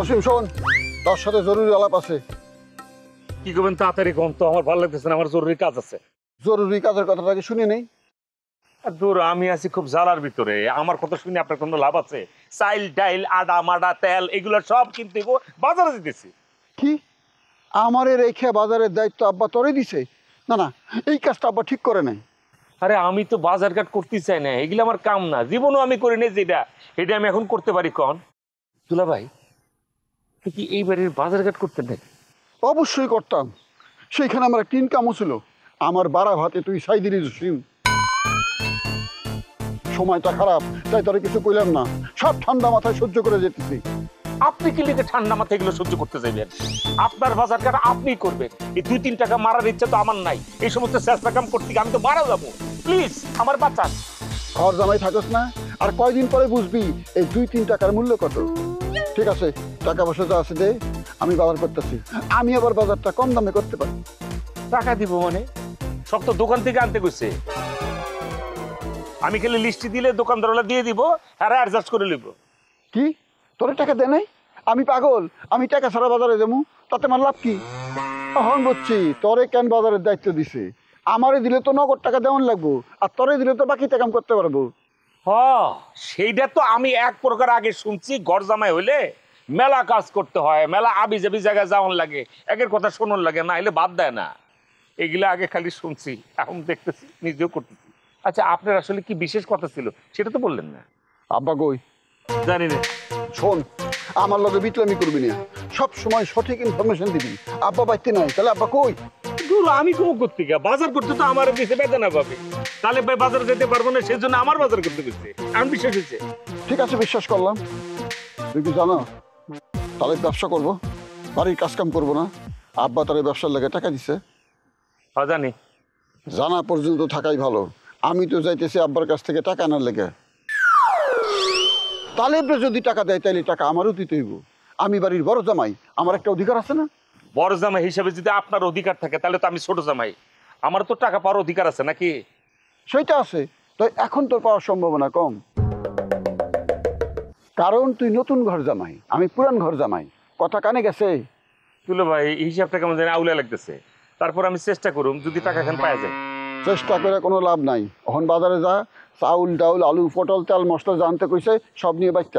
জসিম শোন, তোর সাথে জরুরি আলাপ আছে। কি করবেন তাড়াতাড়ি কম, তো আমার ভালো লাগতেছে না, আমার জরুরি কাজ আছে। জরুরি কাজের কথাটাকে শুনি নেই। আর দূর, আমি আছি খুব জ্বালার ভিতরে, আমার কথা শুনে আপনার কোনো লাভ আছে? চাইল ডাইল আডা মাডা তেল এগুলো সব কিনতে বাজারে দিতেছি। কি আমারে রেখে বাজারের দায়িত্ব আব্বা তোরে দিছে? না না, এই কাজটা আব্বা ঠিক করে নাই। আরে আমি তো বাজার ঘাট করতে চাই না, এগুলো আমার কাম না, জীবনও আমি করি নাই যেটা, এটা আমি এখন করতে পারি। কন দুলা ভাই, তুই কি এই বাড়ির বাজার ঘাট করতেন নাকি? অবশ্যই করতাম, সেইখানে আমার একটা ইনকামও ছিল। আমার বাড়া ভাতে তুই সাই দিলি জসিম। সময়টা খারাপ তাই তোরে কিছু কইলাম না, সব ঠান্ডা মাথায় সহ্য করে যেতেছি। আপনি কি লিখে ঠান্ডা মাথায় এগুলো সহ্য করতে চাইবেন? আপনার বাজার ঘাট আপনিই করবেন, এই 2-3 টাকা মারার ইচ্ছা তো আমার নাই। এই সমস্ত চেষ্টা কাম করতে গিয়ে আমি তো মারা যাবো। প্লিজ আমার বাঁচান। ঘর জামাই থাকস না, আর কয়দিন পরে বুঝবি এই 2-3 টাকার মূল্য কত। ঠিক আছে, টাকা পয়সা যা আছে দে, আমি বাজার করতেছি। আমি আবার বাজারটা কম দামে করতে পারি। টাকা দিব মানে? সব তো দোকান থেকে আনতে কইছে। আমি খালি লিস্টি দিলে দোকানদারওয়ালা দিয়ে দিব, আর অ্যাডজাস্ট করে নিব। কি তোরে টাকা দে নাই? আমি পাগল? আমি টাকা ছাড়া বাজারে যাবো, তাতে আমার লাভ কি? এখন বুঝছি তোরে কেন বাজারের দায়িত্ব দিছে। আমারে দিলে তো নগদ টাকা দেওয়ান লাগবো, আর তোরে দিলে তো বাকিটা কাম করতে পারবো। হ, সেইটা তো আমি এক প্রকার আগে শুনছি, ঘর জামাই হইলে মেলা কাজ করতে হয়, মেলা আবি যাবি জায়গায় যাওয়ান লাগে, একের কথা শোনার লাগে, না হলে বাদ দেয় না। এগুলা আগে খালি শুনছি, এখন দেখতেছি নিজেও করতেছি। আচ্ছা, আপনার আসলে কি বিশেষ কথা ছিল সেটা তো বললেন না। আব্বা কই? জানি না। শোন, আমার লগে বিটলামি করবি না, সব সময় সঠিক ইনফরমেশন দিবি। আব্বা বাইতে নাই, তাহলে আব্বা কই? দূর, আমি কোনো করতে গিয়া বাজার করতে তো আমার দিছে বেদনা পাবে। তাহলে ভাই বাজার যেতে পারবো না, সেই জন্য আমার বাজার করতে গেছে, আমি বিশ্বাস হয়েছে। ঠিক আছে, বিশ্বাস করলাম। তুই কি জানো তাহলে ব্যবসা করবো, বাড়ির কাজকাম করবো না? আব্বা তার ব্যবসার লেগে টাকা দিছে। হ্যাঁ জানি। জানা পর্যন্ত থাকাই ভালো। আমি তো যাইতেছি আব্বার কাছ থেকে টাকা আনার লেগে। তালেবরে যদি টাকা দেয় তাইলে টাকা আমারও দিতে হইব। আমি বাড়ির বড় জামাই, আমার একটা অধিকার আছে না? বড় জামাই হিসাবে যদি আপনার অধিকার থাকে, তাহলে তো আমি ছোট জামাই, আমার তো টাকা পাওয়ার অধিকার আছে নাকি? সেইটা আছে, তো এখন তোর পাওয়ার সম্ভাবনা কম, কারণ তুই নতুন ঘর জামাই, আমি পুরান ঘর জামাই। কথা কানে গেছে? তুলো ভাই, এই হিসাবটা কেমন জানি আউলা লাগতেছে। তারপর আমি চেষ্টা করুম, যদি টাকা খান পাওয়া যায়। চেষ্টা করে কোনো লাভ নাই। এখন বাজারে যা, চাউল ডাউল আলু পটল তেল মশলা জানতে কইছে, সব নিয়ে বাঁচতে